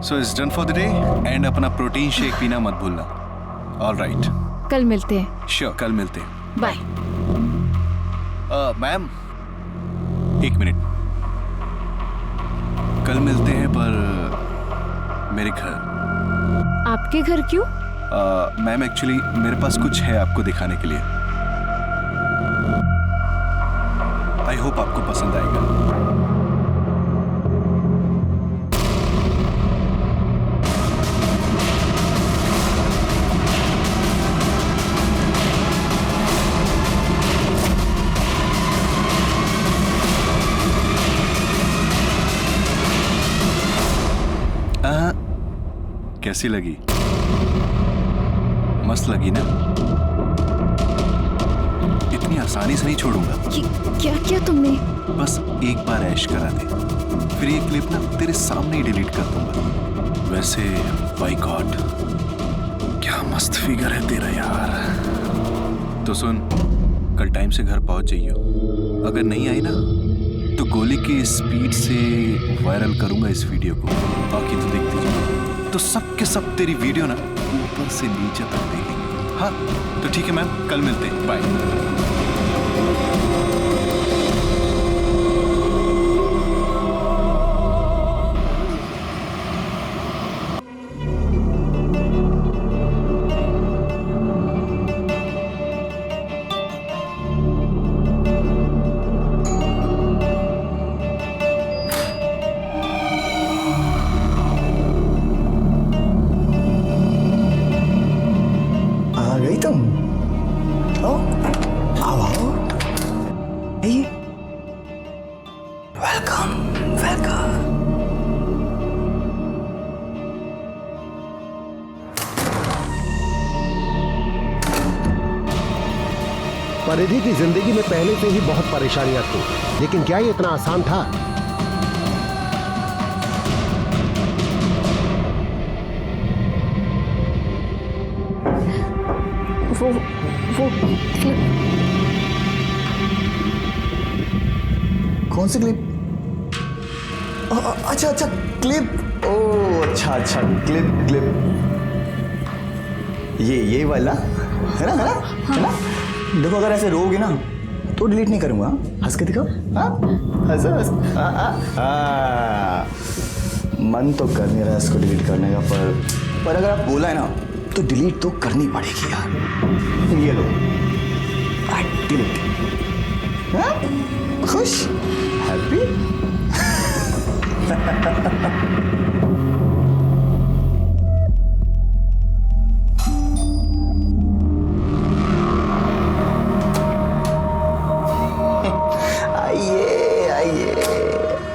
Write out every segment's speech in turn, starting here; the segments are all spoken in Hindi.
So it's done for the day and अपना प्रोटीन शेक पीना मत भूलना। ऑल राइट, कल मिलते हैं। श्योर, कल मिलते हैं। बाय। मैम एक मिनट, कल मिलते हैं पर मेरे घर। आपके घर क्यों? मैम एक्चुअली मेरे पास कुछ है आपको दिखाने के लिए। आई होप आपको पसंद आएगा। कैसी लगी? मस्त लगी ना? इतनी आसानी से नहीं छोड़ूंगा। क्या किया तुमने? बस एक बार ऐश करा दे, फिर ये क्लिप ना तेरे सामने ही डिलीट कर दूंगा। वैसे बाय गॉड क्या मस्त फिगर है तेरा यार। तो सुन, कल टाइम से घर पहुंच जाइयो। अगर नहीं आई ना तो गोली की स्पीड से वायरल करूंगा इस वीडियो को। बाकी तो देखते जाओ। तो सब के सब तेरी वीडियो ना ऊपर से नीचे तक देखेंगे। हाँ तो ठीक है मैम, कल मिलते हैं। बाय। परिधि की जिंदगी में पहले से ही बहुत परेशानियां थी, लेकिन क्या ये इतना आसान था? वो क्लिप। कौन सी क्लिप? अच्छा अच्छा क्लिप। ओ अच्छा क्लिप। ये वाला है ना? है ना? देखो अगर ऐसे रोगे ना तो डिलीट नहीं करूंगा। हंस के दिखाओ। हंस। मन तो कर नहीं रहा इसको डिलीट करने का, पर अगर आप बोला है ना तो डिलीट तो करनी पड़ेगी यार। ये लो डिलीट। खुश? हैप्पी?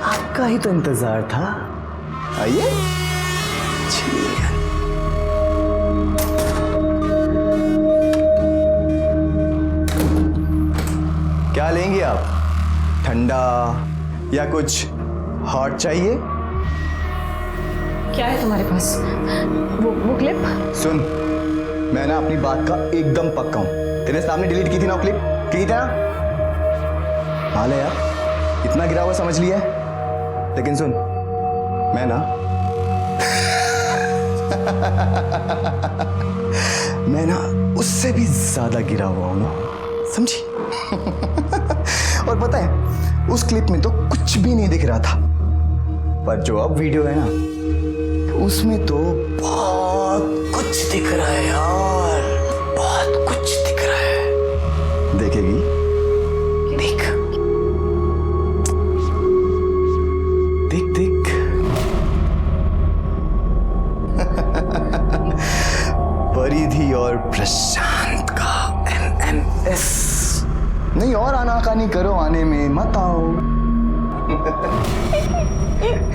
आपका ही तो इंतजार था। आइए। क्या लेंगे आप? ठंडा या कुछ हॉट चाहिए? क्या है तुम्हारे पास? वो क्लिप? सुन, मैं ना अपनी बात का एकदम पक्का हूं। तेरे सामने डिलीट की थी ना वो क्लिप, की थी ना? हाल है यार, इतना गिरा हुआ समझ लिया है। लेकिन सुन, मैं ना मैं ना उससे भी ज्यादा गिरा हुआ हूं, समझी? और पता है उस क्लिप में तो कुछ भी नहीं दिख रहा था, पर जो अब वीडियो है ना उसमें तो बहुत कुछ दिख रहा है यार, बहुत कुछ दिख रहा है। देखेगी? देख देख देख। परिधि और प्रशांत का MMS। नहीं और आनाकानी करो, आने में मत आओ।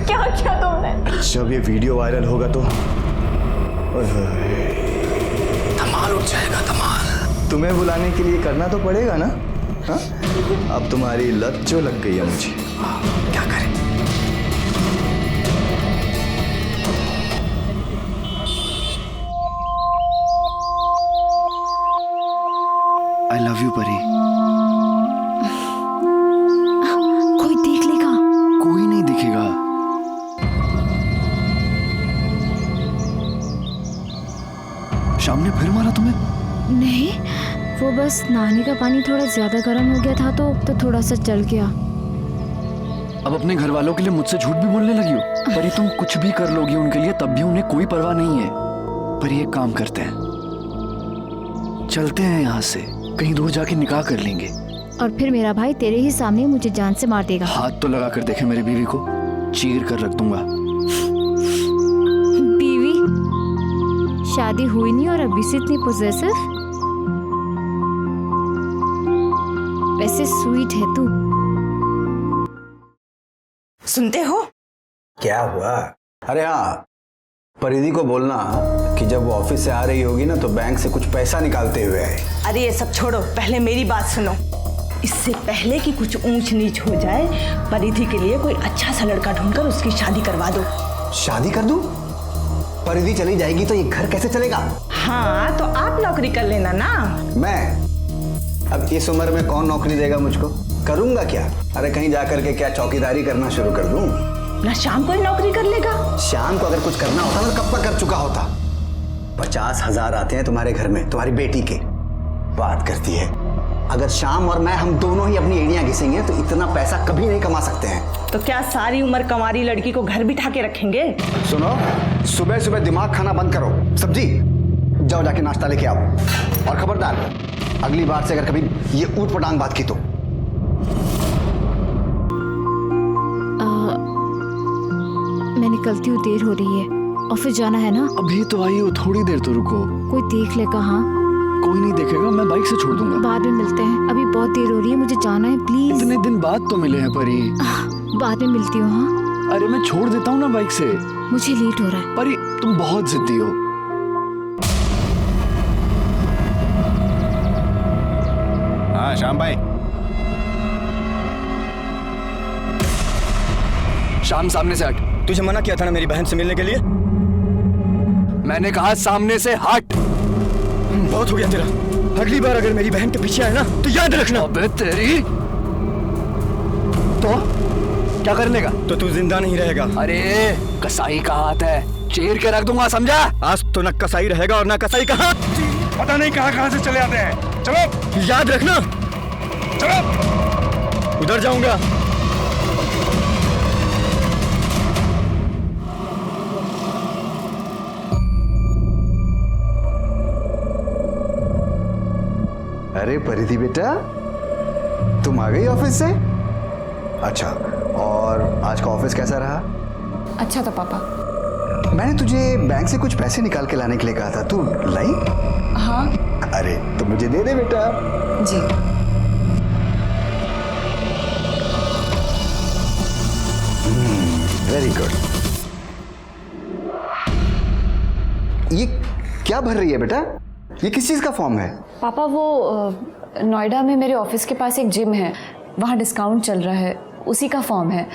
क्या किया तुमने? जब ये वीडियो वायरल होगा तो धमाल उठ जाएगा, धमाल। तुम्हें बुलाने के लिए करना तो पड़ेगा ना? हा? अब तुम्हारी लत जो लग गई है मुझे, क्या करें? आई लव यू परी। कोई देख लेगा? कोई नहीं दिखेगा। शाम ने फिर मारा तुम्हें? नहीं, वो बस नहाने का पानी थोड़ा ज्यादा गर्म हो गया था तो थोड़ा सा जल गया। अब अपने घर वालों के लिए मुझसे झूठ भी बोलने लगी हो? पर ये तुम कुछ भी कर लोगी उनके लिए तब भी उन्हें कोई परवाह नहीं है। पर ये काम करते हैं, चलते हैं यहाँ से, कहीं दूर जाके निकाह कर लेंगे। और फिर मेरा भाई तेरे ही सामने मुझे जान से मार देगा। हाथ तो लगा कर देखे मेरी बीवी को, चीर कर रख दूंगा। बीवी? शादी हुई नहीं और अभी से इतनी पोजेसिव? वैसे स्वीट है तू। सुनते हो? क्या हुआ? अरे हाँ, परिधि को बोलना कि जब वो ऑफिस से आ रही होगी ना तो बैंक से कुछ पैसा निकालते हुए आए। अरे ये सब छोड़ो, पहले मेरी बात सुनो। इससे पहले कि कुछ ऊंच नीच हो जाए, परिधि के लिए कोई अच्छा सा लड़का ढूंढकर उसकी शादी करवा दो। शादी कर दूं? परिधि चली जाएगी तो ये घर कैसे चलेगा? हाँ, तो आप नौकरी कर लेना ना। मैं? अब इस उम्र में कौन नौकरी देगा मुझको? करूंगा क्या? अरे कहीं जाकर के क्या चौकीदारी करना शुरू कर दूं? ना शाम को ही नौकरी कर लेगा। शाम को अगर कुछ करना होता ना तो कब का कर चुका होता। 50,000 आते हैं तुम्हारे घर में तुम्हारी बेटी के। बात करती है, अगर शाम और मैं हम दोनों ही अपनी एड़ियां घिसेंगे तो इतना पैसा कभी नहीं कमा सकते हैं। तो क्या सारी उम्र कंवारी लड़की को घर बिठा के रखेंगे? सुनो, सुबह सुबह दिमाग खाना बंद करो। सब्जी जाओ जाके नाश्ता लेके आओ। और खबरदार, अगली बार से अगर कभी ये ऊट पटांग बात की तो। मैं निकलती हूँ, देर हो रही है, ऑफिस जाना है ना। अभी तो आई हो, थोड़ी देर तो रुको। कोई देख ले कहाँ? कोई नहीं देखेगा, मैं बाइक से छोड़ दूंगा। बाद में मिलते हैं, अभी बहुत देर हो रही है, मुझे जाना है प्लीज। इतने दिन बाद तो मिले हैं परी। बाद में मिलती हूँ। हाँ, अरे मैं छोड़ देता हूँ ना बाइक से। मुझे लेट हो रहा है। परी तुम बहुत जिद्दी हो। हाँ श्याम भाई। शाम सामने से हट। तुझे मना किया था ना मेरी बहन से मिलने के लिए। मैंने कहा सामने से हट। बहुत हो गया तेरा। अगली बार अगर मेरी बहन के पीछे आए ना तो याद रखना। अबे तेरी तो क्या कर लेगा? तो तू जिंदा नहीं रहेगा। अरे कसाई का हाथ है, चीर के रख दूंगा, समझा? आज तो न कसाई रहेगा और न कसाई का हाथ। पता नहीं कहां से चले आते हैं। चलो याद रखना। चलो। उधर जाऊंगा। अरे परिधि बेटा, तुम आ गई ऑफिस से? अच्छा, और आज का ऑफिस कैसा रहा? अच्छा था पापा। मैंने तुझे बैंक से कुछ पैसे निकाल के लाने के लिए कहा था, तू लाई? हाँ। अरे तो मुझे दे दे बेटा। जी। Very good. ये क्या भर रही है बेटा? ये किस चीज का फॉर्म है? पापा वो नोएडा में मेरे ऑफिस के पास एक जिम है, वहाँ डिस्काउंट चल रहा है, उसी का फॉर्म है।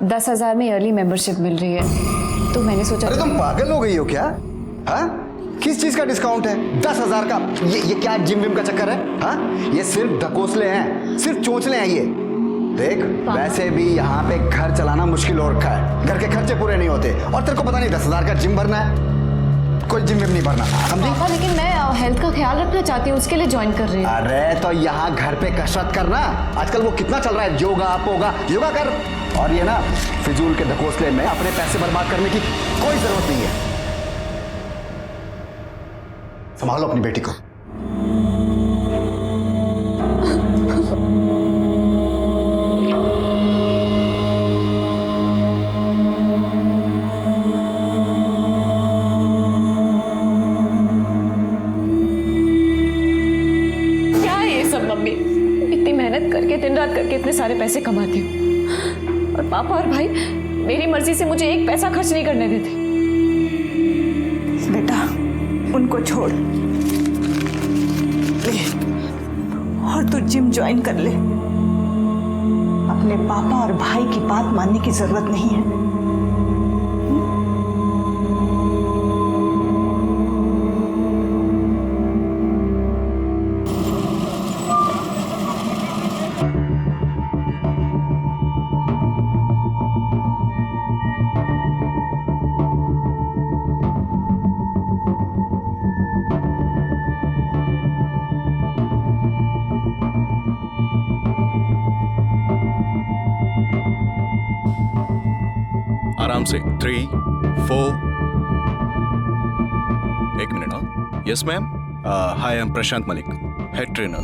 10,000 में ईयरली मेंबरशिप मिल रही है, तो मैंने सोचा। अरे तुम पागल हो गई हो क्या? हाँ, किस चीज का डिस्काउंट है? 10,000 का? ये क्या जिम विम का चक्कर है? हाँ, ये सिर्फ ढकोसले हैं, सिर्फ चोंचले हैं ये। देख, वैसे भी यहाँ पे घर चलाना मुश्किल हो रखा है, घर के खर्चे पूरे नहीं होते, और तेरे को पता नहीं 10,000 का जिम भरना है? कोई जिम विम नहीं भरना, समझी? पापा लेकिन मैं हेल्थ का ख्याल रखना चाहती हूँ, उसके लिए ज्वाइन कर रही हूँ। अरे तो यहाँ घर पे कसरत करना, आजकल वो कितना चल रहा है, योगा पोगा, योगा कर। और ये ना फिजूल के ढकोसले में अपने पैसे बर्बाद करने की कोई जरूरत नहीं है। संभालो अपनी बेटी को। दिन रात करके इतने सारे पैसे कमाती हूँ और पापा और भाई मेरी मर्जी से मुझे एक पैसा खर्च नहीं करने देते। बेटा उनको छोड़ ले और तू जिम ज्वाइन कर ले। अपने पापा और भाई की बात मानने की जरूरत नहीं है। आराम से 3, 4. एक मिनट. हाँ, yes ma'am. Hi, I am Prashant Malik, head trainer.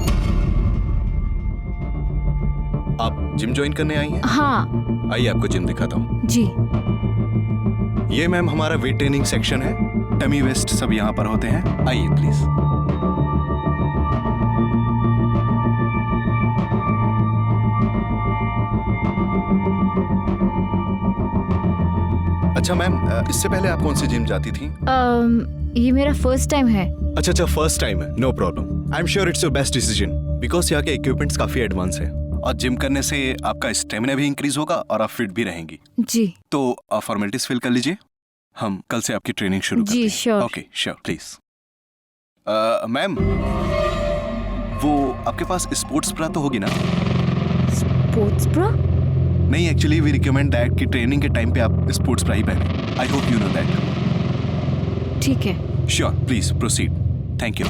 आप जिम ज्वाइन करने आई हैं? हाँ आइए आपको जिम दिखाता हूँ. जी. ये मैम हमारा वेट ट्रेनिंग सेक्शन है. टमी वेस्ट सब यहाँ पर होते हैं. आइए प्लीज. अच्छा मैम, इससे पहले आप कौन सी जिम जाती थी? ये मेरा फर्स्ट टाइम है. अच्छा, फर्स्ट टाइम है. No problem. I am sure it's your best decision because यहाँ के इक्विपमेंट्स काफी एडवांस है और जिम करने से आपका स्टेमिना भी इंक्रीज होगा और आप फिट भी रहेंगी. जी. तो फॉर्मेलिटीज फिल कर लीजिए. हम कल से आपकी ट्रेनिंग शुरू करते हैं. जी sure. Okay sure please. Ma'am, वो आपके पास स्पोर्ट्स ब्रा तो होगी ना? Sports bra? नहीं, एक्चुअली वी रिकमेंड दैट कि ट्रेनिंग के टाइम पे आप स्पोर्ट्स ब्रा ही पहने. I hope you know that. ठीक है. Sure, please proceed. Thank you.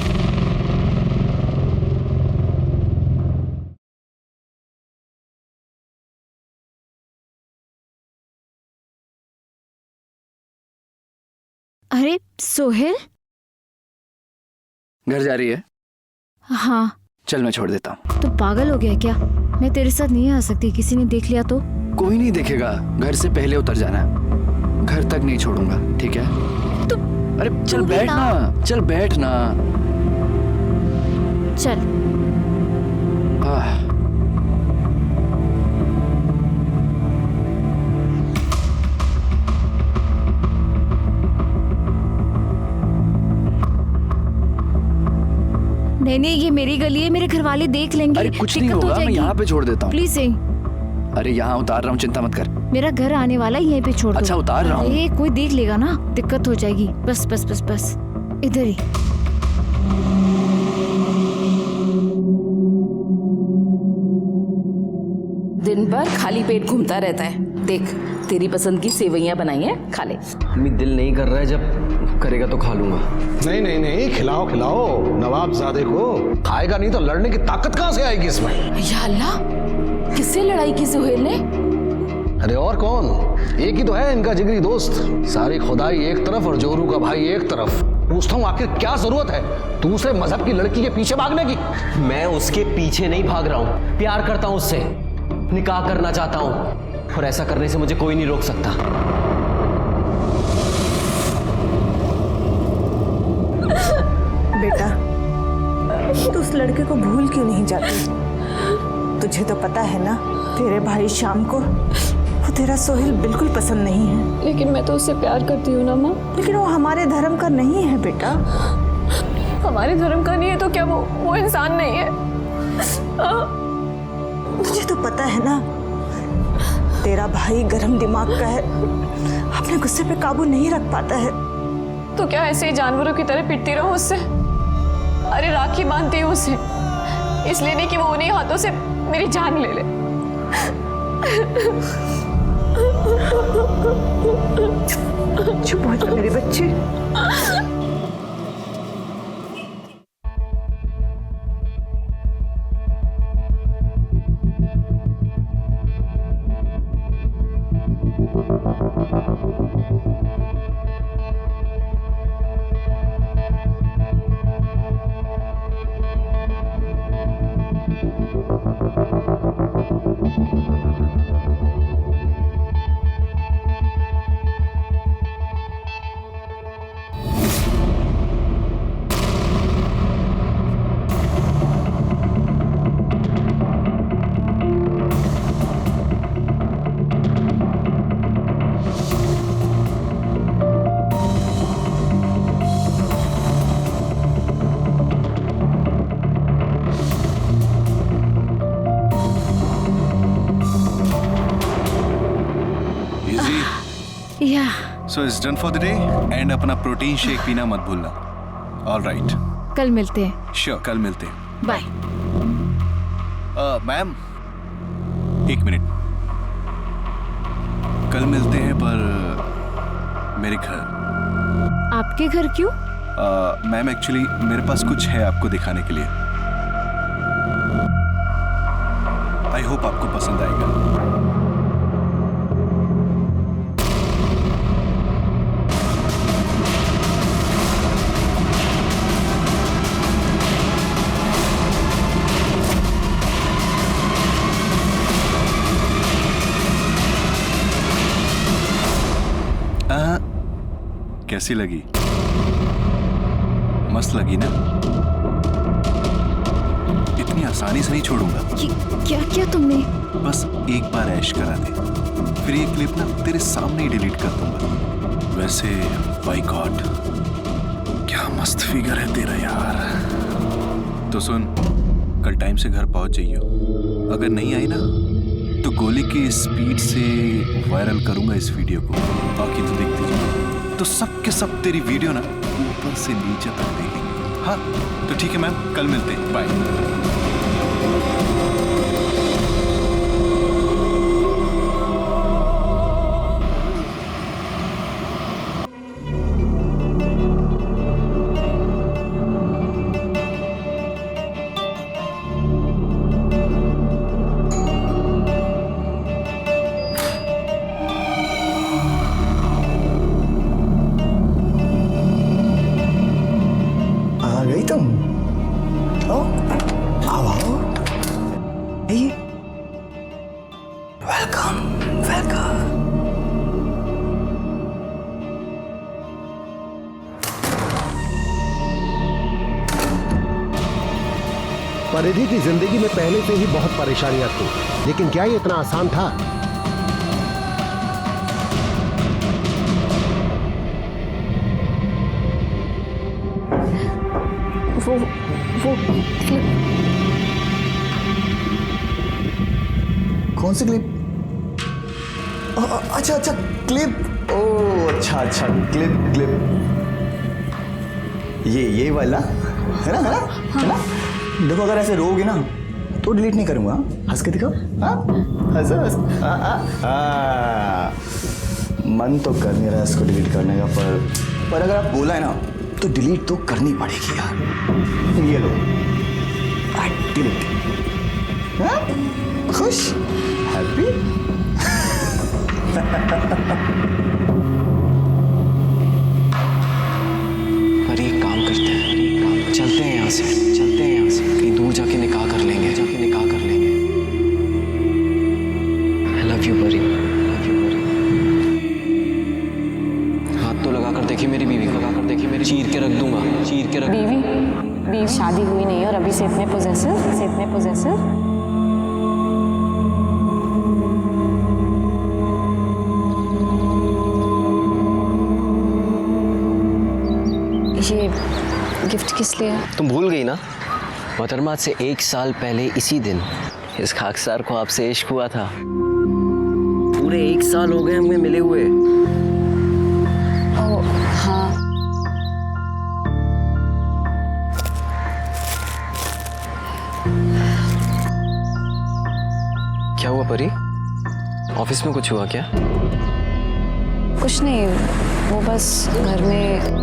अरे सोहेल. घर जा रही है? हाँ. चल मैं छोड़ देता हूँ. तो पागल हो गया क्या? मैं तेरे साथ नहीं आ सकती, किसी ने देख लिया तो? कोई नहीं देखेगा. घर से पहले उतर जाना है. घर तक नहीं छोड़ूंगा, ठीक है? तो अरे चल बैठ ना. चल बैठ ना. चल. नहीं, ये मेरी गली है, मेरे घर वाले देख लेंगे. अरे कुछ नहीं होगा, मैं यहाँ पे छोड़ देता हूँ. प्लीज. अरे यहाँ उतार रहा हूँ, चिंता मत कर. मेरा घर आने वाला है, यहीं पे छोड़ दो. अच्छा उतार रहा हूँ. कोई देख लेगा ना, दिक्कत हो जाएगी. बस बस बस बस इधर ही. दिन भर खाली पेट घूमता रहता है. देख, तेरी पसंद की सेवइयां बनाई हैं, खा ले. मम्मी दिल नहीं कर रहा है, जब करेगा तो खा लूंगा. नहीं नहीं नहीं, खिलाओ खिलाओ नवाबजादे को. खाएगा नहीं तो लड़ने की ताकत कहाँ से आएगी इसमें? या अल्लाह, किससे लड़ाई की सुहेल ने? अरे और कौन, एक ही तो है इनका जिगरी दोस्त. सारी खुदाई एक तरफ और जोरू का भाई एक तरफ. पूछता हूँ आखिर क्या जरूरत है दूसरे मजहब की लड़की के पीछे भागने की? मैं उसके पीछे नहीं भाग रहा हूँ, प्यार करता हूँ उससे, निकाह करना चाहता हूँ और ऐसा करने से मुझे कोई नहीं रोक सकता. बेटा, तू उस लड़के को भूल क्यों नहीं जाती? तुझे तो पता है ना, तेरे भाई शाम को वो तेरा सोहेल बिल्कुल पसंद नहीं है. लेकिन मैं तो उससे प्यार करती हूँ ना माँ. लेकिन वो हमारे धर्म का नहीं है बेटा. हमारे धर्म का नहीं है तो क्या वो इंसान नहीं है? तुझे तो पता है ना, तेरा भाई गरम दिमाग का है, अपने गुस्से पे काबू नहीं रख पाता है. तो क्या ऐसे ही जानवरों की तरह पिटती रहो उससे? अरे राखी बांधती हूँ उसे, इसलिए नहीं कि वो उन्हीं हाथों से मेरी जान ले ले. चुप हो जा मेरे बच्चे. So it's done for the day and अपना प्रोटीन शेक पीना मत भूलना. All right. कल मिलते हैं. Sure, कल मिलते हैं. बाय. मैम, एक मिनट. कल मिलते हैं पर मेरे घर. आपके घर क्यों? मैम एक्चुअली मेरे पास कुछ है आपको दिखाने के लिए. आई होप आपको पसंद आएगा. कैसी लगी? मस्त लगी ना? इतनी आसानी से नहीं छोड़ूंगा। क्या किया तुमने? बस एक बार ऐश करा दे, फिर ये क्लिप ना तेरे सामने ही डिलीट कर दूंगा। वैसे बाय गॉड क्या मस्त फिगर है तेरा यार। तो सुन, कल टाइम से घर पहुंच जाइयो। अगर नहीं आई ना तो गोली की स्पीड से वायरल करूंगा इस वीडियो को। बाकी तो देखते जाओ। तो सब के सब तेरी वीडियो ना ऊपर से नीचे तक देखेंगे। हाँ तो ठीक है मैम, कल मिलते हैं, बाय। आ गई तुम? ओ, आओ आओ। ये वेलकम वेलकम। परिधि की जिंदगी में पहले से ही बहुत परेशानियां थी, लेकिन क्या ये इतना आसान था? वो क्लिप। कौन सी क्लिप? अच्छा अच्छा क्लिप। ओ अच्छा अच्छा क्लिप क्लिप। ये वाला है ना, है ना? है ना? देखो अगर ऐसे रोगे ना तो डिलीट नहीं करूंगा। हंस के दिखाओ। हाँ हंसो हंस। मन तो कर नहीं रहा इसको डिलीट करने का, पर अगर आप बोला है ना तो डिलीट तो करनी पड़ेगी यार। ये लो डिलीट। हाँ? खुश? हैप्पी? पर एक काम करते हैं, चलते हैं यहाँ से, चलते हैं यहाँ से, कहीं दूर जाके निकाह कर लेंगे, I love you परी, love you परी। हाथ तो लगा कर देखिए मेरी बीवी को, लगा कर देखिए मेरी, चीर के रख दूंगा, चीर के रख। बीवी शादी हुई नहीं है और अभी से इतने पोजेसिव। ये गिफ्ट किस लिए? तुम भूल गई ना, मोहतरमा से 1 साल पहले इसी दिन इस खाकसार को आपसे इश्क हुआ था। पूरे 1 साल हो गए हमें मिले हुए। ओ हाँ, क्या हुआ परी? ऑफिस में कुछ हुआ क्या? कुछ नहीं, वो बस घर में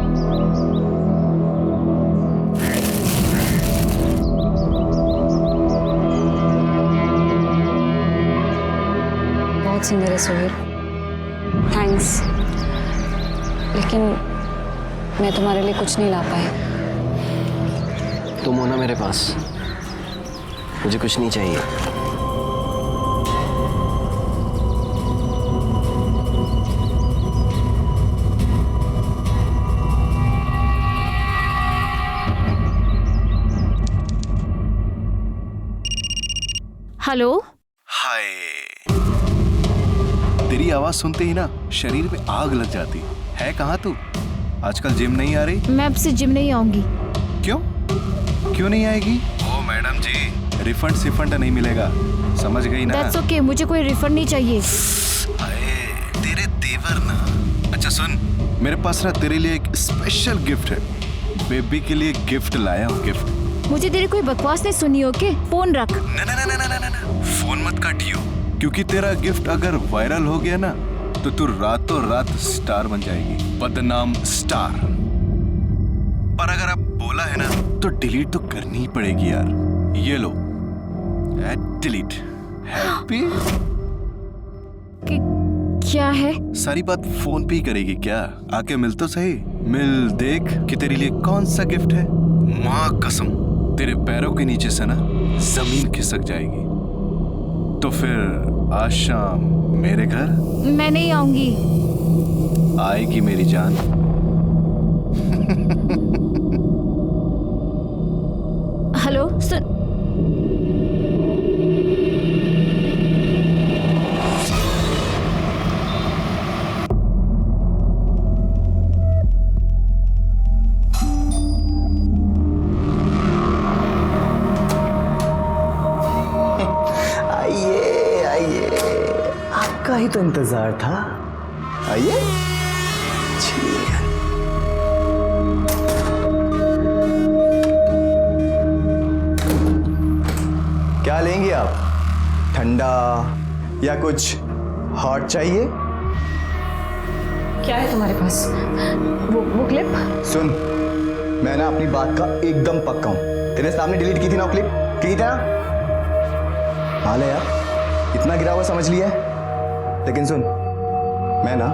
बहुत सुंदर है सोहेल, थैंक्स, लेकिन मैं तुम्हारे लिए कुछ नहीं ला पाई। तुम हो ना मेरे पास, मुझे कुछ नहीं चाहिए। हेलो। हाय। तेरी आवाज सुनते ही ना शरीर में आग लग जाती है। कहाँ तू? आजकल जिम नहीं आ रही? मैं अब से जिम नहीं आऊंगी। क्यों नहीं आएगी? ओ मैडम जी, रिफंड सिफंड नहीं मिलेगा, समझ गई ना? That's okay, मुझे कोई रिफंड नहीं चाहिए। अरे तेरे तेवर ना। अच्छा सुन, मेरे पास ना तेरे लिए एक स्पेशल गिफ्ट है। बेबी के लिए गिफ्ट लाया हूँ, गिफ्ट। मुझे तेरी कोई बकवास नहीं सुनी हो के? फोन रख। ना, फोन मत काटियो, क्योंकि तेरा गिफ्ट अगर वायरल हो गया ना तो तू रातों रात स्टार बन जाएगी, बदनाम स्टार। पर अगर आप बोला है ना तो डिलीट तो करनी ही पड़ेगी यार। ये लो, डिलीट। हैप्पी? क्या है? सारी बात फोन पे ही करेगी क्या? आके मिल तो सही, मिल देख कि तेरे लिए कौन सा गिफ्ट है। माँ कसम, तेरे पैरों के नीचे से ना जमीन खिसक जाएगी। तो फिर आज शाम मेरे घर? मैं नहीं आऊंगी। आएगी मेरी जान, हेलो सुन। आइए आइए, आपका ही तो इंतजार था। आइए। क्या लेंगे आप? ठंडा या कुछ हॉट चाहिए? क्या है तुम्हारे पास? वो क्लिप? सुन, मैं ना अपनी बात का एकदम पक्का हूं। तेरे सामने डिलीट की थी ना वो क्लिप, की थी ना? हाल है यार, इतना गिरा हुआ समझ लिया है। लेकिन सुन, मैं ना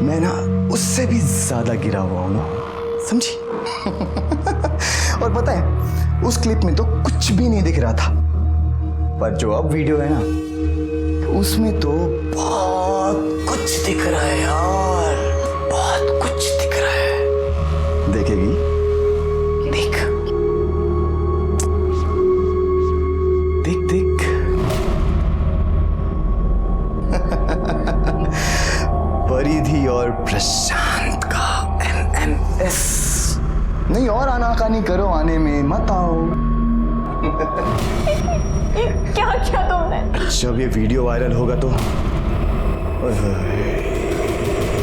मैं ना उससे भी ज्यादा गिरा हुआ हूं ना, समझी? और पता है, उस क्लिप में तो कुछ भी नहीं दिख रहा था, पर जो अब वीडियो है ना, उसमें तो बहुत कुछ दिख रहा है यार, बहुत कुछ दिख रहा है। देखेगी? देख देख देख। परिधि और प्रशांत का MMS। नहीं और आनाकानी करो, आने में मत आओ। क्या क्या तुमने? जब ये वीडियो वायरल होगा तो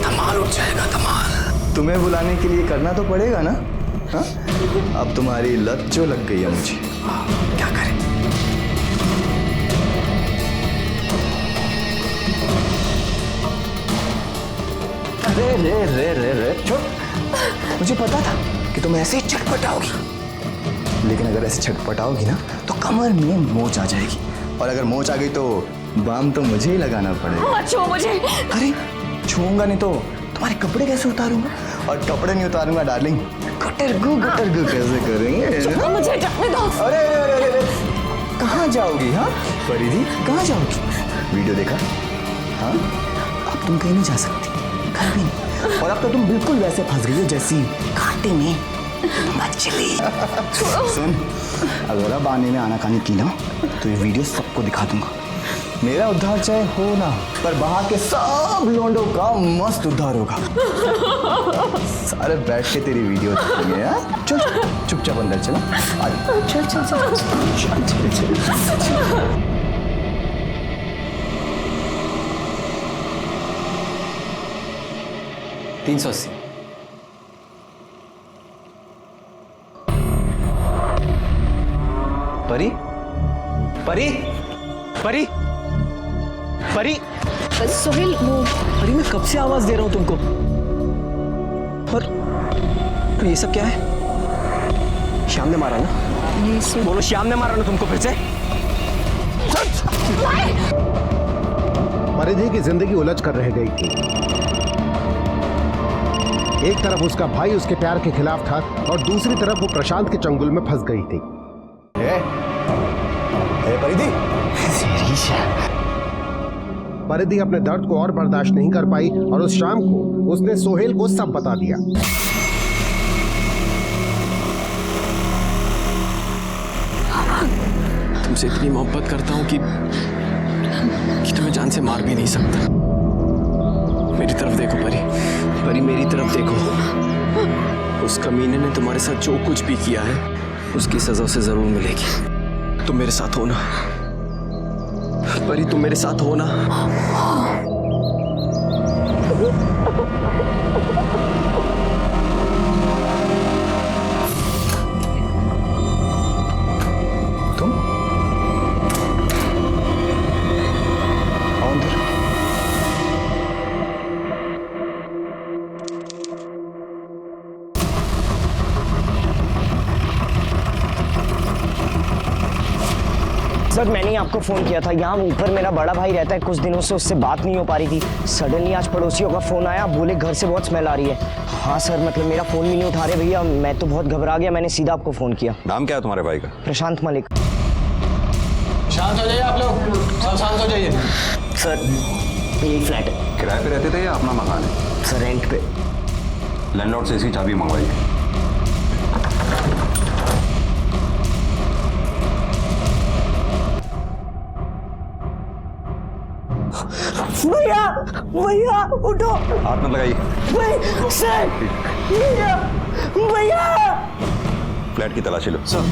धमाल उठ जाएगा, धमाल। तुम्हें बुलाने के लिए करना तो पड़ेगा ना? हाँ? अब तुम्हारी लत जो लग गई है मुझे, क्या करें? रे रे रे रे रे छोड़। मुझे पता था कि तुम ऐसे ही छटपटाओगी, लेकिन अगर ऐसे छटपटाओगी ना तो कमर में मोच आ जाएगी, और अगर मोच आ गई तो बाम तो मुझे ही लगाना पड़ेगा। मत छू मुझे। अरे छूऊंगा नहीं तो तुम्हारे कपड़े कैसे उतारूंगा? और कपड़े नहीं उतारूंगा डार्लिंग, गटरगू कैसे करेंगे? मुझे जाने दो। अरे अरे अरे अरे, कहाँ जाओगी? हाँ परिधि, कहाँ जाओगी? वीडियो देखा? हाँ, अब तुम कहीं नहीं जा सकती, घर भी नहीं। और अब तो तुम बिल्कुल वैसे फंस गई हो जैसी कांटे में मछली। सुन, अगर अब आने में आनाकानी की ना तो ये वीडियो सबको दिखा दूंगा। मेरा उद्धार चाहे हो ना, पर बाहर के सब लोंडों का मस्त उद्धार होगा। सारे बैठ के तेरी वीडियो देखेंगे यार। चल चुपचाप अंदर चला। चल चल चल चल चल चल। 380। परी परी परी परी सोहेल, वो परी, मैं कब से आवाज दे रहा हूं तुमको, और तो ये सब क्या है? श्याम ने मारा ना? बोलो, श्याम ने मारा ना तुमको फिर से? परिधि की जिंदगी उलझ कर रह गई थी। एक तरफ उसका भाई उसके प्यार के खिलाफ था, और दूसरी तरफ वो प्रशांत के चंगुल में फंस गई थी। परिधि, परिधि अपने दर्द को और बर्दाश्त नहीं कर पाई, और उस शाम को उसने सोहेल को सब बता दिया। तुमसे इतनी मोहब्बत करता हूं कि तुम्हें जान से मार भी नहीं सकता। मेरी तरफ देखो परी, परी मेरी तरफ देखो। उस कमीने ने तुम्हारे साथ जो कुछ भी किया है उसकी सजा उसे जरूर मिलेगी। तुम मेरे साथ हो ना परी, तुम मेरे साथ हो ना? तुम अंदर। सर, मैंने आपको फ़ोन किया था। यहाँ ऊपर मेरा बड़ा भाई रहता है, कुछ दिनों से उससे बात नहीं हो पा रही थी। सडनली आज पड़ोसियों का फ़ोन आया, बोले घर से बहुत स्मेल आ रही है। हाँ सर, मतलब मेरा फ़ोन भी नहीं उठा रहे भैया, मैं तो बहुत घबरा गया, मैंने सीधा आपको फ़ोन किया। नाम क्या है तुम्हारे भाई का? प्रशांत मलिक। शांत हो जाइए आप लोग, सब शांत हो जाइए। सर, ये फ्लैट है। किराए पे रहते थे या अपना मकान है? सर रेंट पे। लैंडलॉर्ड से इसी चाबी मंगवाइए। भैया भैया उठो। हाथ मत लगाइए। भैया सर, भैया भैया। फ्लैट की तलाशी लो। सर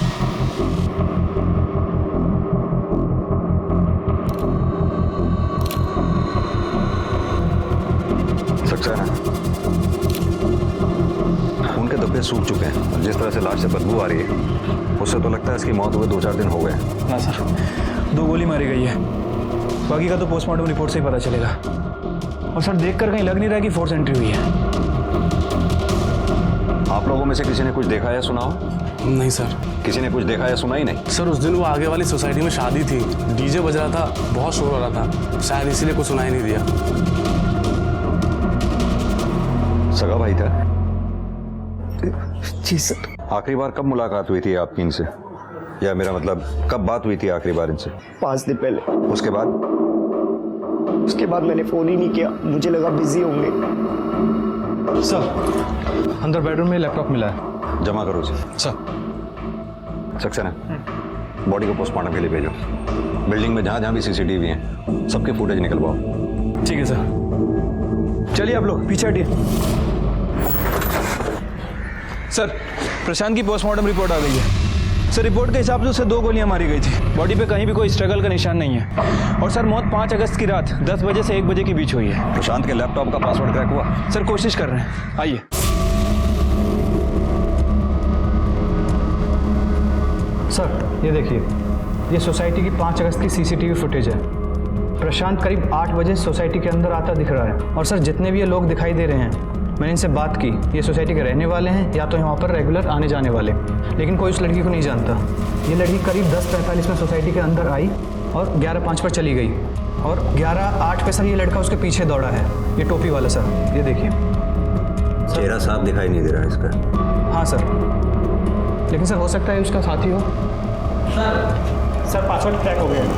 सक्सेना, खून के धब्बे सूख चुके हैं और जिस तरह से लाश से बदबू आ रही है उससे तो लगता है इसकी मौत हुए 2-4 दिन हो गए। ना सर, 2 गोली मारी गई है, बाकी का तो पोस्टमार्टम रिपोर्ट से ही पता चलेगा। और सर देखकर कहीं लग नहीं रहा कि फोर्स एंट्री हुई है। आप लोगों में से किसी ने कुछ देखा या सुना हो? नहीं सर। किसी ने कुछ देखा या सुना ही नहीं? सर उस दिन वो आगे वाली सोसाइटी में शादी थी, डीजे बज रहा था, बहुत शोर हो रहा था, शायद इसीलिए कुछ सुनाई नहीं दिया। सगा भाई था? जी सर। आखिरी बार कब मुलाकात हुई थी आपकी इनसे, या मेरा मतलब कब बात हुई थी आखिरी बार इनसे? 5 दिन पहले। उसके बाद? उसके बाद मैंने फोन ही नहीं किया, मुझे लगा बिजी होंगे। सर अंदर बेडरूम में लैपटॉप मिला है। जमा करो उसे। सर सक्सेना, बॉडी को पोस्टमार्टम के लिए भेजो। बिल्डिंग में जहाँ जहाँ भी सीसीटीवी हैं सबके फुटेज निकलवाओ। ठीक है सर, चलिए आप लोग पीछे हटिए। सर प्रशांत की पोस्टमार्टम रिपोर्ट आ गई है। सर रिपोर्ट के हिसाब से उसे 2 गोलियां मारी गई थी, बॉडी पे कहीं भी कोई स्ट्रगल का निशान नहीं है। और सर मौत 5 अगस्त की रात 10 बजे से 1 बजे के बीच हुई है। प्रशांत के लैपटॉप का पासवर्ड क्रैक हुआ? सर कोशिश कर रहे हैं, आइए। सर ये देखिए, ये सोसाइटी की 5 अगस्त की सीसीटीवी फुटेज है। प्रशांत करीब 8 बजे सोसाइटी के अंदर आता दिख रहा है। और सर जितने भी ये लोग दिखाई दे रहे हैं, मैंने इनसे बात की, ये सोसाइटी के रहने वाले हैं या तो यहाँ पर रेगुलर आने जाने वाले, लेकिन कोई उस लड़की को नहीं जानता। ये लड़की करीब 10:45 में सोसाइटी के अंदर आई और 11:05 पर चली गई, और 11:08 पे सर ये लड़का उसके पीछे दौड़ा है, ये टोपी वाला। सर ये देखिए, चेहरा साफ दिखाई नहीं दे रहा है इसका। हाँ सर, लेकिन सर हो सकता है उसका साथी हो। सर पासवर्ड क्रैक हो गया है।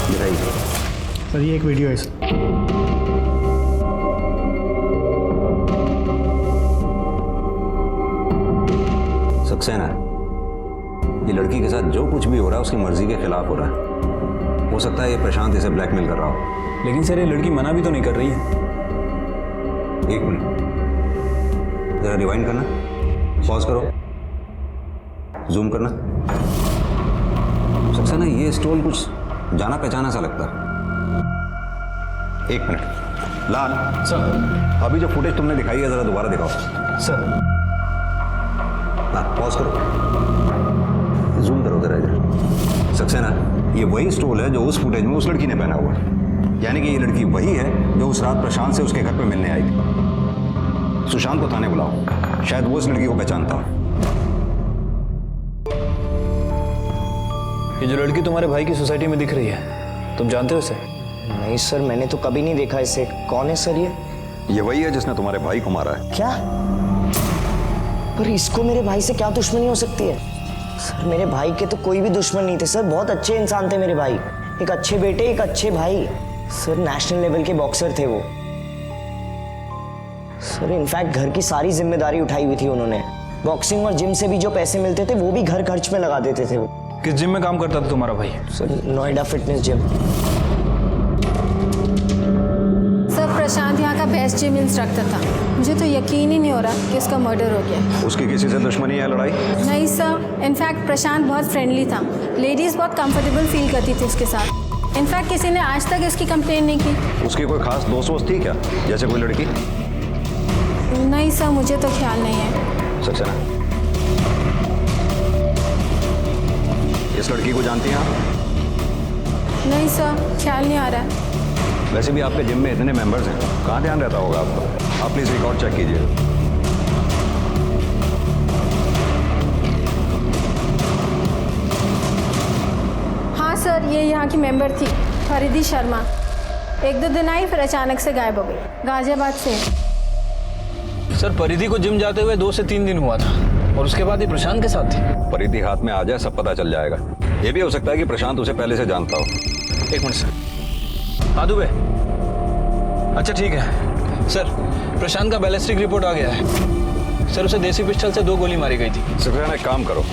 दिखाइए। सर ये एक वीडियो है सर। सक्सेना, ये लड़की के साथ जो कुछ भी हो रहा है उसकी मर्जी के खिलाफ हो रहा है। हो सकता है ये प्रशांत इसे ब्लैकमेल कर रहा हो। लेकिन सर ये लड़की मना भी तो नहीं कर रही है। 1 मिनट, जरा रिवाइंड करना, पॉज करो, जूम करना। सक्सेना, ये स्टोल कुछ जाना पहचाना सा लगता है। 1 मिनट, लाल सर। अभी जो फुटेज तुमने दिखाई है जरा दोबारा दिखाओ। सर पॉज करो, जूम करो जरा इधर। सक्सेना, ये वही स्टोल है जो उस फुटेज में उस लड़की ने पहना हुआ है, यानी कि ये लड़की वही है जो उस रात प्रशांत से उसके घर पे मिलने आई थी। सुशांत को थाने बुलाओ, शायद वो इस लड़की को पहचानता हो। ये जो लड़की तुम्हारे भाई की सोसाइटी में दिख रही है, तुम जानते हो इसे? नहीं सर, मैंने तो कभी नहीं देखा इसे। कौन है सर ये वही है जिसने तुम्हारे भाई को मारा है। क्या? पर इसको मेरे भाई से क्या दुश्मनी हो सकती है? सर मेरे भाई के तो कोई भी दुश्मन नहीं थे सर, बहुत अच्छे इंसान थे मेरे भाई, एक अच्छे बेटे एक अच्छे भाई। सर नेशनल लेवल के बॉक्सर थे वो। सर इनफैक्ट घर की सारी जिम्मेदारी उठाई हुई थी उन्होंने। बॉक्सिंग और जिम से भी जो पैसे मिलते थे वो भी घर खर्च में लगा देते थे वो। किस जिम में काम करता था तुम्हारा भाई? Sir Noida fitness gym. Sir Prashant यहाँ का बेस्ट जिम इंस्ट्रक्टर था। मुझे तो यकीन ही नहीं हो रहा कि उसका मर्डर हो गया। उसकी किसी से दुश्मनी है, लड़ाई? नहीं सर, इनफैक्ट प्रशांत बहुत फ्रेंडली था, लेडीज़ बहुत कंफर्टेबल फील करती थी उसके साथ। इनफैक्ट किसी ने आज तक इसकी कंप्लेन नहीं की। उसकी कोई खास दोस्त थी क्या, जैसे कोई लड़की? नहीं सर, मुझे तो ख्याल नहीं है। सक्सेना, इस लड़की को जानती हैं आप? नहीं सर, ख्याल नहीं आ रहा है। वैसे भी आपके जिम में इतने मेंबर्स हैं, कहाँ ध्यान रहता होगा आपका? आप प्लीज रिकॉर्ड चेक कीजिए। हाँ सर, ये यहाँ की मेंबर थी, फरीदी शर्मा। 1-2 दिन आई, फिर अचानक से गायब हो गई। गाजियाबाद से। सर परिधि को जिम जाते हुए 2 से 3 दिन हुआ था, और उसके बाद ये प्रशांत के साथ थी। परिधि हाथ में आ जाए सब पता चल जाएगा। ये भी हो सकता है कि प्रशांत उसे पहले से जानता हो। 1 मिनट सर। हाँ दुबे। अच्छा ठीक है सर, प्रशांत का बैलिस्टिक रिपोर्ट आ गया है सर। उसे देसी पिस्टल से 2 गोली मारी गई थी। सक्सेना, एक काम करो,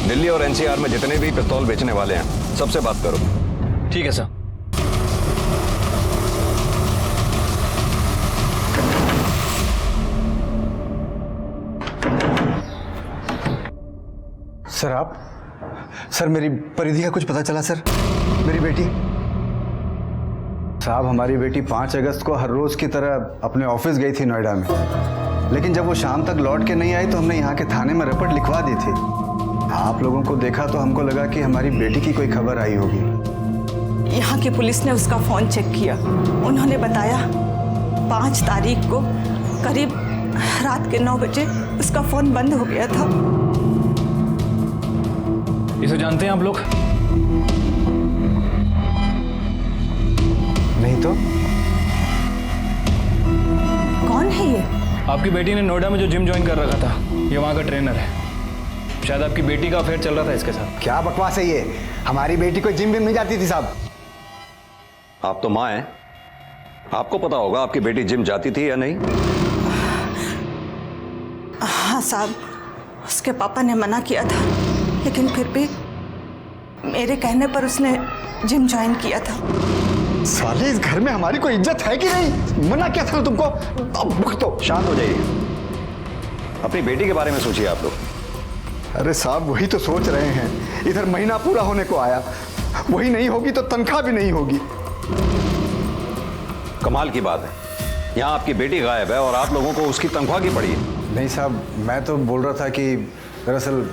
दिल्ली और एनसीआर में जितने भी पिस्तौल बेचने वाले हैं सबसे बात करो। ठीक है सर। सर आप, सर मेरी परिधि का कुछ पता चला सर? मेरी बेटी साहब, हमारी बेटी 5 अगस्त को हर रोज की तरह अपने ऑफिस गई थी नोएडा में, लेकिन जब वो शाम तक लौट के नहीं आई तो हमने यहाँ के थाने में रिपोर्ट लिखवा दी थी। आप लोगों को देखा तो हमको लगा कि हमारी बेटी की कोई खबर आई होगी। यहाँ की पुलिस ने उसका फोन चेक किया। उन्होंने बताया 5 तारीख को करीब रात के 9 बजे उसका फोन बंद हो गया था। इसे जानते हैं आप लोग? नहीं तो कौन है ये? आपकी बेटी ने नोएडा में जो जिम ज्वाइन कर रखा था, ये वहाँ का ट्रेनर है। शायद आपकी बेटी का अफेयर चल रहा था इसके साथ। क्या बकवास है ये? हमारी बेटी कोई जिम विम नहीं जाती थी साहब। आप तो माँ हैं, आपको पता होगा आपकी बेटी जिम जाती थी या नहीं? हाँ साहब, उसके पापा ने मना किया था, लेकिन फिर भी मेरे कहने पर उसने जिम ज्वाइन किया था। साले, इस घर में हमारी कोई इज्जत है कि नहीं? मना क्या था तुमको? अब भुगतो। शांत हो जाइए, अपनी बेटी के बारे में सोचिए आप लोग। अरे साहब, वही तो सोच रहे हैं। इधर महीना पूरा होने को आया, वही नहीं होगी तो तनख्वाह भी नहीं होगी। कमाल की बात है, यहाँ आपकी बेटी गायब है और आप लोगों को उसकी तनख्वाह की पड़ी है। नहीं साहब, मैं तो बोल रहा था कि दरअसल।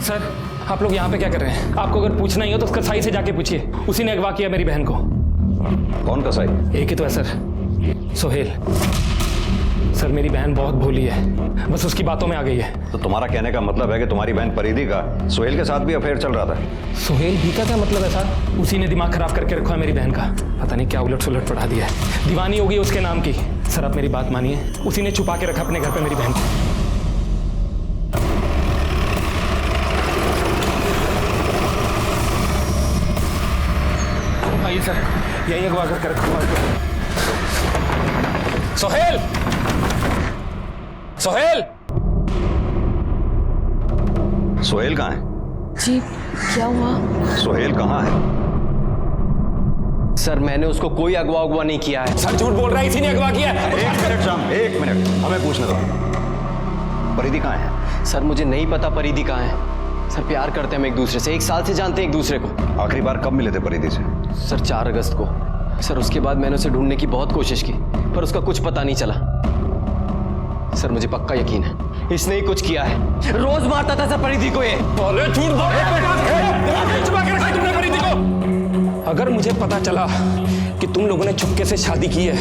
सर, आप लोग यहाँ पे क्या कर रहे हैं? आपको अगर पूछना ही हो तो उसका साई से जाके पूछिए, उसी ने अगवा किया मेरी बहन को। कौन का साई? एक ही तो है सर, सोहेल। सर, मेरी बहन बहुत भोली है, बस उसकी बातों में आ गई है। तो तुम्हारा कहने का मतलब है कि तुम्हारी बहन परिधि का सोहेल के साथ भी अफेयर चल रहा था? सोहेल भी का क्या मतलब है सर? उसी ने दिमाग खराब करके रखा है मेरी बहन का। पता नहीं क्या उलट सुलट पढ़ा दिया है, दीवानी हो गई उसके नाम की। सर, आप मेरी बात मानिए, उसी ने छुपा के रखा अपने घर पे मेरी बहन को। आइए सर, यही अगवा करके रखा। सोहेल! सोहेल! सोहेल कहाँ है? जी, क्या हुआ? सोहेल कहाँ है? सर, मैंने उसको कोई अगवा नहीं किया है। सर, झूठ बोल रहा है, इसी ने अगवा किया है। एक मिनट शाम, एक मिनट, हमें पूछने दो। परिधि कहाँ है? सर, मुझे नहीं पता परिधि कहाँ है। सर, प्यार करते हैं हम एक दूसरे से, 1 साल से जानते हैं एक दूसरे को। आखिरी बार कब मिले थे परिधि से? सर, 4 अगस्त को। सर, उसके बाद मैंने उसे ढूंढने की बहुत कोशिश की, पर उसका कुछ पता नहीं चला। सर, मुझे पक्का यकीन है इसने ही कुछ किया है। रोज मारता था सर परिधि को ये। झूठ बोल परिधि को। अगर मुझे पता चला कि तुम लोगों ने चुपके से शादी की है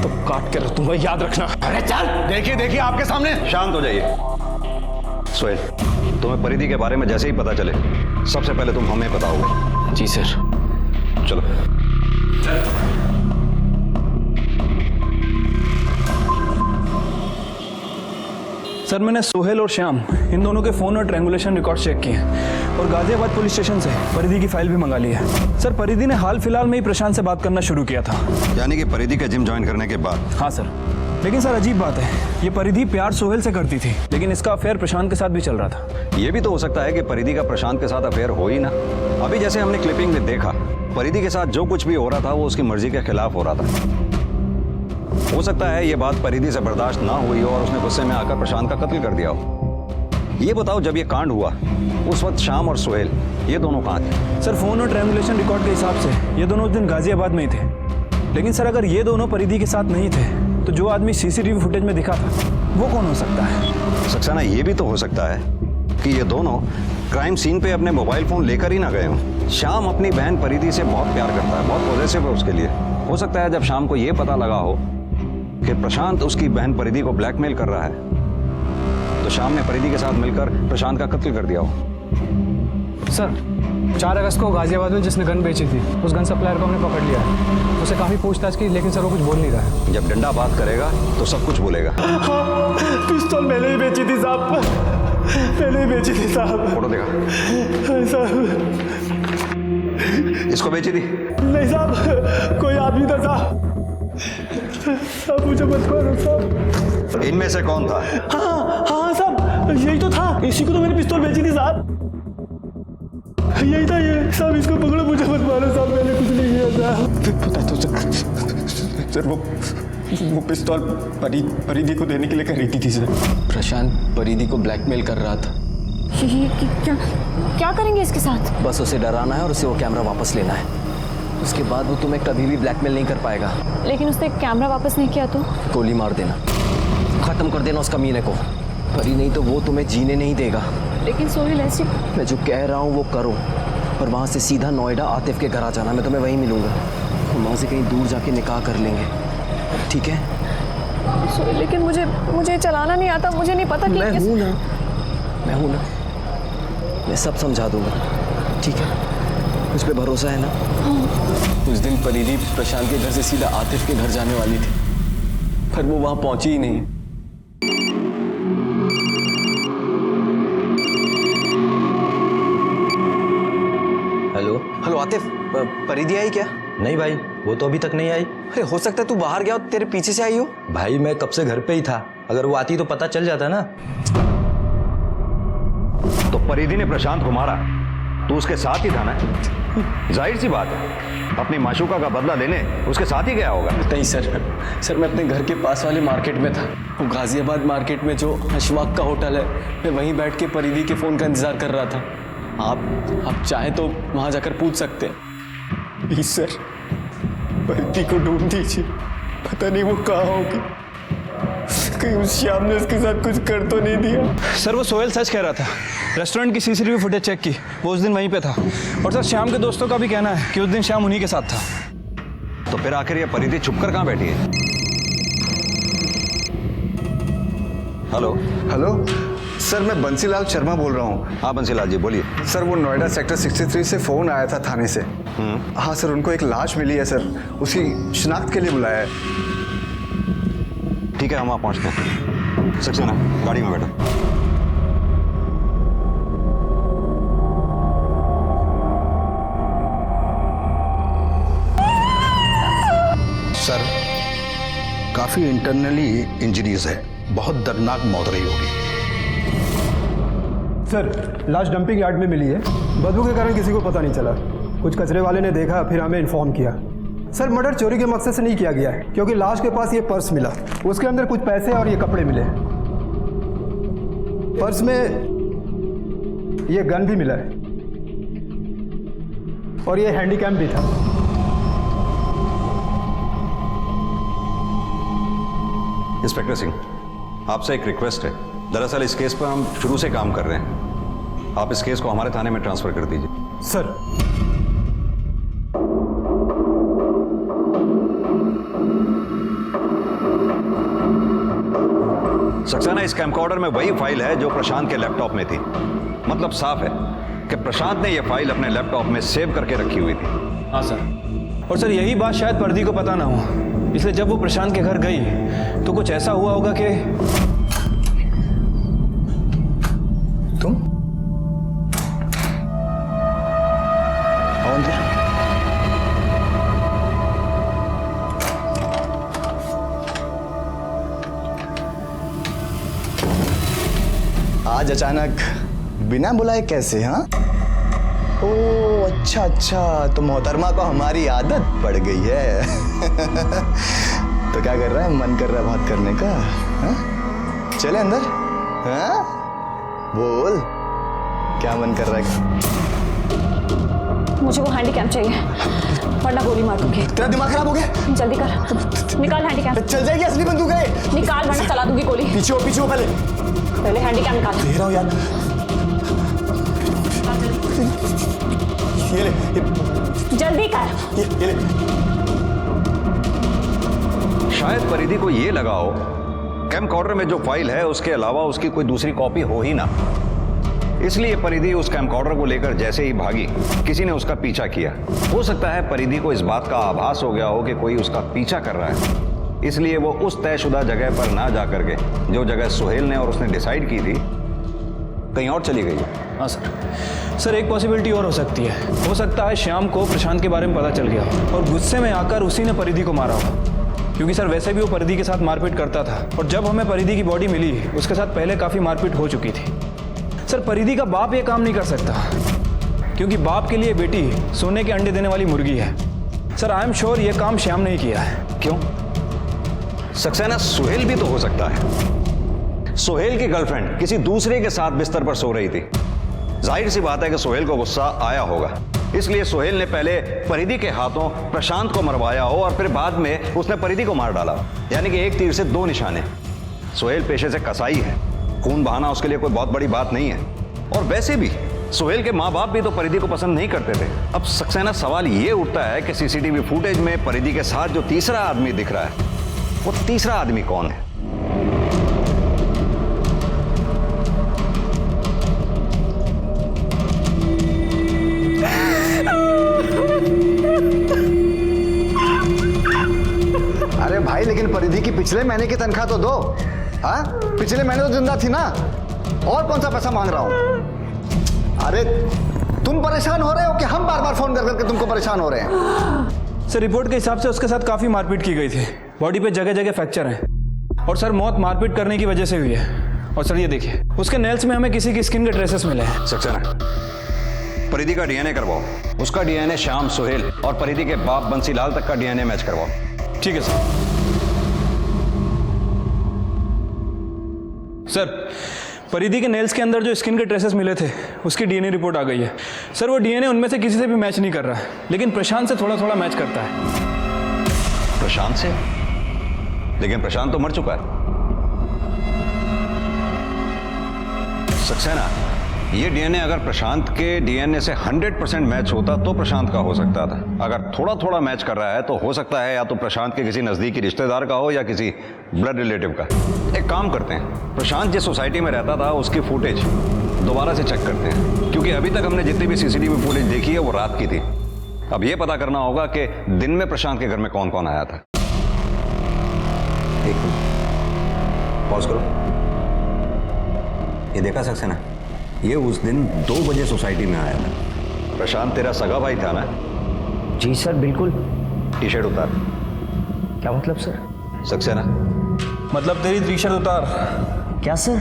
तो काट के रख दूंगा, याद रखना। अरे चल, देखिए देखिए आपके सामने। शांत हो जाइए। सोहेल, तुम्हें परिधि के बारे में जैसे ही पता चले सबसे पहले तुम हमें बताओगे। जी सर। चलो। सर, मैंने सोहेल और श्याम इन दोनों के फोन और ट्रैंगुलेशन रिकॉर्ड चेक किए हैं और गाजियाबाद पुलिस स्टेशन से परिधि की फाइल भी मंगा ली है। सर, परिधि ने हाल फिलहाल में ही प्रशांत से बात करना शुरू किया था। यानी कि परिधि का जिम ज्वाइन करने के बाद? हाँ सर, लेकिन सर अजीब बात है, ये परिधि प्यार सोहेल से करती थी, लेकिन इसका अफेयर प्रशांत के साथ भी चल रहा था। ये भी तो हो सकता है कि परिधि का प्रशांत के साथ अफेयर हो ही ना। अभी जैसे हमने क्लिपिंग में देखा, परिधि के साथ जो कुछ भी हो रहा था वो उसकी मर्जी के खिलाफ हो रहा था। हो सकता है ये बात परिधि से बर्दाश्त ना हुई हो और उसने गुस्से में आकर प्रशांत का कत्ल कर दिया हो। ये बताओ, जब ये कांड हुआ उस वक्त श्याम और सोहेल ये दोनों कहाँ थे? सर, फोन और ट्रैंगुलेशन रिकॉर्ड के हिसाब से ये दोनों उस दिन गाजियाबाद में ही थे, लेकिन सर अगर ये दोनों परिधि के साथ नहीं थे तो जो आदमी सीसीटीवी फुटेज में दिखा था वो कौन हो सकता है? सक्सेना, ये भी तो हो सकता है कि ये दोनों क्राइम सीन पे अपने मोबाइल फोन लेकर ही ना गए हों। श्याम अपनी बहन परिधि से बहुत प्यार करता है, बहुत पॉजिटिव है उसके लिए। हो सकता है जब शाम को ये पता लगा हो कि प्रशांत उसकी बहन परिधि को ब्लैकमेल कर रहा है तो शाम ने परिधि के साथ मिलकर प्रशांत का कत्ल कर दिया हो। सर, 4 अगस्त को गाजियाबाद में जिसने गन बेची थी उस गन सप्लायर को हमने पकड़ लिया है। उसे काफ़ी पूछताछ की, लेकिन सर वो कुछ बोल नहीं रहा है। जब डंडा बात करेगा तो सब कुछ बोलेगा। पिस्तौल मैंने ही बेची थी साहब, मैंने ही बेची थी साहब। फोटो देखा? इसको बेची थी? नहीं साहब, कोई आदमी था साहब। साहब मुझे मत मारो साहब। इनमें से कौन था? हाँ साहब, यही तो था। इसी को तो मैंने पिस्तौल बेची थी साहब। यही था ये साहब, इसको पकड़ो, मुझे मत मारो साहब, मैंने कुछ नहीं किया साहब। पता तो सर वो पिस्तौल परिधि को देने के लिए खरीदी थी सर। प्रशांत परिधि को ब्लैकमेल कर रहा था। ये क्या करेंगे इसके साथ? बस उसे डराना है और उसे वो कैमरा वापस लेना है। उसके बाद वो तुम्हें कभी भी ब्लैकमेल नहीं कर पाएगा। लेकिन उसने कैमरा वापस नहीं किया तो? गोली मार देना, खत्म कर देना उस कमीने को। परी नहीं तो वो तुम्हें जीने नहीं देगा। लेकिन सोहेल ऐसी, मैं जो कह रहा हूँ वो करो, और वहाँ से सीधा नोएडा आतिफ के घर आ जाना। मैं तुम्हें वहीं मिलूंगा। वहाँ से कहीं दूर जाके निकाह कर लेंगे, ठीक है? सोहेल, लेकिन मुझे चलाना नहीं आता, मुझे नहीं पता कि मैं हूँ ना, मैं सब समझा दूंगा, ठीक है? मुझ पे भरोसा है ना? उस दिन परिधि प्रशांत के घर से सीधा आतिफ के घर जाने वाली थी, पर वो वहां पहुंची ही नहीं। हेलो आतिफ, परिधि आई क्या? नहीं भाई, वो तो अभी तक नहीं आई। अरे हो सकता है तू बाहर गया हो, तेरे पीछे से आई हो। भाई मैं कब से घर पे ही था, अगर वो आती तो पता चल जाता ना। तो परिधि ने प्रशांत को मारा, तू उसके साथ ही था ना? जाहिर सी बात है, अपनी माशूका का बदला लेने उसके साथ ही गया होगा। नहीं सर, मैं अपने घर के पास वाले मार्केट में था। वो गाजियाबाद मार्केट में जो अशफाक का होटल है, मैं वहीं बैठ के परिधि के फ़ोन का इंतज़ार कर रहा था। आप चाहें तो वहाँ जाकर पूछ सकते हैं। प्लीज़ सर, परिधि को ढूंढ दीजिए, पता नहीं वो कहाँ होगी। कहीं उस श्याम ने उसके साथ कुछ कर तो नहीं दिया। सर वो सोहेल सच कह रहा था। रेस्टोरेंट की सीसीटीवी फुटेज चेक की, वो उस दिन वहीं पे था। और सर श्याम के दोस्तों का भी कहना है कि उस दिन श्याम उन्हीं के साथ था। तो फिर आखिर ये परिधि छुपकर कहाँ बैठी है? हेलो सर, मैं बंसीलाल शर्मा बोल रहा हूँ। हाँ बंसीलाल जी बोलिए। सर वो नोएडा सेक्टर 63 से फ़ोन आया था थाने से। हाँ सर, उनको एक लाश मिली है सर, उसकी शिनाख्त के लिए बुलाया है। ठीक है, हम वहाँ पहुँचते हैं। सक्सेना, गाड़ी में बैठो। सर काफी इंटरनली इंजरीज है, बहुत दर्दनाक मौत रही होगी। सर लाश डंपिंग यार्ड में मिली है, बदबू के कारण किसी को पता नहीं चला। कुछ कचरे वाले ने देखा, फिर हमें इन्फॉर्म किया। सर मर्डर चोरी के मकसद से नहीं किया गया है, क्योंकि लाश के पास ये पर्स मिला, उसके अंदर कुछ पैसे और ये कपड़े मिले। पर्स में ये गन भी मिला है और ये हैंडीकैम भी था। इंस्पेक्टर सिंह, आपसे एक रिक्वेस्ट है। दरअसल इस केस पर हम शुरू से काम कर रहे हैं, आप इस केस को हमारे थाने में ट्रांसफर कर दीजिए। सर सक्सेना, इस कैमकॉर्डर में वही फाइल है जो प्रशांत के लैपटॉप में थी। मतलब साफ है कि प्रशांत ने यह फाइल अपने लैपटॉप में सेव करके रखी हुई थी। हाँ सर, और सर यही बात शायद परिधि को पता ना हो, इसलिए जब वो प्रशांत के घर गई तो कुछ ऐसा हुआ होगा कि तुम आओ अंदर। आज अचानक बिना बुलाए कैसे? हाँ, ओ अच्छा, तो मोहतरमा को हमारी आदत पड़ गई है। तो क्या कर रहा है? मन कर रहा है बात करने का? हाँ? चले अंदर। हाँ? बोल, क्या मन कर रहा है? मुझे वो हैंडीकैम चाहिए, वरना गोली मार दूंगी। तेरा दिमाग खराब हो गया? जल्दी कर, निकाल हैंडीकैम। चल जाएगी, असली बंदूक है। निकाल वरना चला दूंगी गोली। पीछे हो पहले हैंडीकैम निकाल। दे रहा हूँ यार। ये ले, जल्दी कर। ये ले। शायद परिधि को ये लगा हो कैमकॉर्डर में जो फाइल है उसके अलावा उसकी कोई दूसरी कॉपी हो ही ना, इसलिए परिधि उस कैमकॉर्डर को लेकर जैसे ही भागी किसी ने उसका पीछा किया। हो सकता है परिधि को इस बात का आभास हो गया हो कि कोई उसका पीछा कर रहा है, इसलिए वो उस तयशुदा जगह पर ना जा करके, जो जगह सुहेल ने और उसने डिसाइड की थी, कहीं और चली गई है। हाँ सर, एक पॉसिबिलिटी और हो सकती है। हो सकता है श्याम को प्रशांत के बारे में पता चल गया हो और गुस्से में आकर उसी ने परिधि को मारा हो, क्योंकि सर वैसे भी वो परिधि के साथ मारपीट करता था और जब हमें परिधि की बॉडी मिली उसके साथ पहले काफ़ी मारपीट हो चुकी थी। सर परिधि का बाप ये काम नहीं कर सकता, क्योंकि बाप के लिए बेटी सोने के अंडे देने वाली मुर्गी है। सर आई एम श्योर ये काम श्याम ने ही किया है। क्यों? सक्सेना, सुहेल भी तो हो सकता है। सुहेल की गर्लफ्रेंड किसी दूसरे के साथ बिस्तर पर सो रही थी। जाहिर सी बात है कि सुहेल को गुस्सा आया होगा, इसलिए सुहेल ने पहले परिधि के हाथों प्रशांत को मरवाया हो और फिर बाद में उसने परिधि को मार डाला। यानी कि एक तीर से दो निशाने। सुहेल पेशे से कसाई है, खून बहाना उसके लिए कोई बहुत बड़ी बात नहीं है। और वैसे भी सुहेल के माँ बाप भी तो परिधि को पसंद नहीं करते थे। अब सक्सेना, सवाल ये उठता है कि सीसीटीवी फुटेज में परिधि के साथ जो तीसरा आदमी दिख रहा है, वो तीसरा आदमी कौन है? अरे भाई, लेकिन परिधि की पिछले महीने की तनख्वाह तो दो। हाँ, पिछले महीने तो जिंदा थी ना, और कौन सा पैसा मांग रहा हूं? अरे तुम परेशान हो रहे हो कि हम बार बार फोन कर करके तुमको परेशान हो रहे हैं? सर रिपोर्ट के हिसाब से उसके साथ काफी मारपीट की गई थी, बॉडी पे जगह जगह फ्रैक्चर है और सर मौत मारपीट करने की वजह से हुई है। और सर ये देखिए, उसके नेल्स में हमें किसी की स्किन के ट्रेसेस मिले हैं। सक्सेना, परिधि का डीएनए करवाओ। उसका डीएनए श्याम, सुहेल और परिधि के बाप बंसीलाल तक का डीएनए मैच करवाओ। ठीक है सर। सर परिधि के नेल्स के अंदर जो स्किन के ट्रेसेस मिले थे उसकी डीएनए रिपोर्ट आ गई है। सर वो डीएनए उनमें से किसी से भी मैच नहीं कर रहा है, लेकिन प्रशांत से थोड़ा थोड़ा मैच करता है। प्रशांत से? लेकिन प्रशांत तो मर चुका है। सक्सेना, ये डीएनए अगर प्रशांत के डीएनए से 100% मैच होता तो प्रशांत का हो सकता था। अगर थोड़ा थोड़ा मैच कर रहा है तो हो सकता है या तो प्रशांत के किसी नजदीकी रिश्तेदार का हो या किसी ब्लड रिलेटिव का। एक काम करते हैं, प्रशांत जिस सोसाइटी में रहता था उसकी फुटेज दोबारा से चेक करते हैं, क्योंकि अभी तक हमने जितनी भी सीसीटीवी फुटेज देखी है वो रात की थी। अब ये पता करना होगा कि दिन में प्रशांत के घर में कौन कौन आया था। एक मिनट पॉज करो। ये देखा सक्सेना, ये उस दिन 2 बजे सोसाइटी में आया था। प्रशांत तेरा सगा भाई था ना? जी सर, बिल्कुल। टी शर्ट उतार। क्या मतलब सर? सक्सेना, मतलब तेरी टी शर्ट उतार। क्या सर?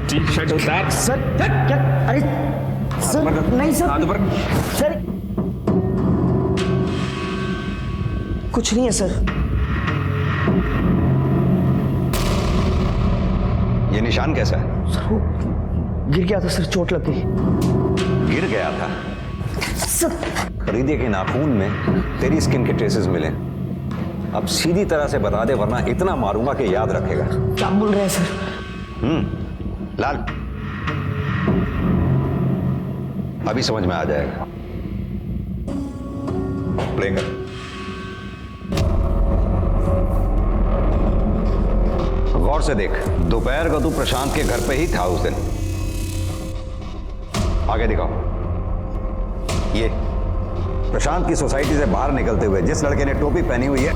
टी शर्ट उतार। सर क्या? अरे सर नहीं सर, सर कुछ नहीं है सर। ये निशान कैसा है? सर वो गिर गया था सर, चोट लगी। गिर गया था? सर परिधि के नाखून में तेरी स्किन के ट्रेसेस मिले। अब सीधी तरह से बता दे, वरना इतना मारूंगा कि याद रखेगा। क्या बोल रहे हैं सर? लाल, अभी समझ में आ जाएगा। प्ले कर। गौर से देख, दोपहर को तू प्रशांत के घर पे ही था उस दिन। आगे दिखाओ। ये प्रशांत की सोसाइटी से बाहर निकलते हुए जिस लड़के ने टोपी पहनी हुई है,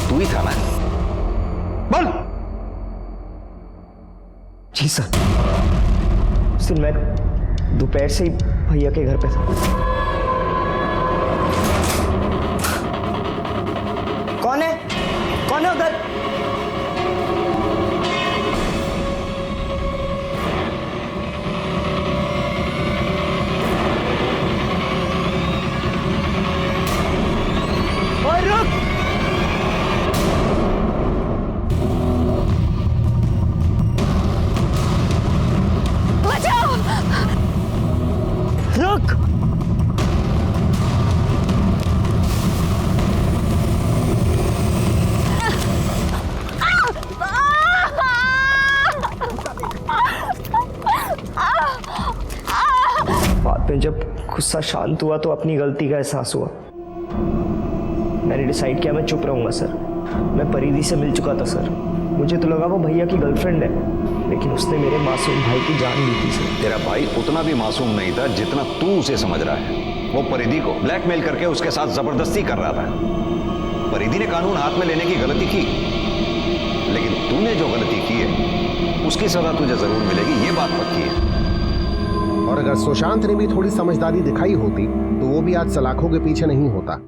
तू ही था ना? बोल। जी सर, उस दिन मैं दोपहर से ही भैया के घर पे था। कौन है? कौन है उधर? बाद में जब गुस्सा शांत हुआ तो अपनी गलती का एहसास हुआ। मैंने डिसाइड किया मैं चुप रहूंगा सर। मैं परिधि से मिल चुका था सर। मुझे तो लगा वो भैया की गर्लफ्रेंड है, लेकिन उसने मेरे मासूम भाई की जान ली थी सर। तेरा भाई उतना भी मासूम नहीं था जितना तू उसे समझ रहा है। वो परिधि को ब्लैकमेल करके उसके साथ जबरदस्ती कर रहा था। परिधि ने कानून हाथ में लेने की गलती की, लेकिन तूने जो गलती की है उसकी सजा तुझे जरूर मिलेगी, ये बात पक्की है। और अगर सुशांत ने भी थोड़ी समझदारी दिखाई होती तो वो भी आज सलाखों के पीछे नहीं होता।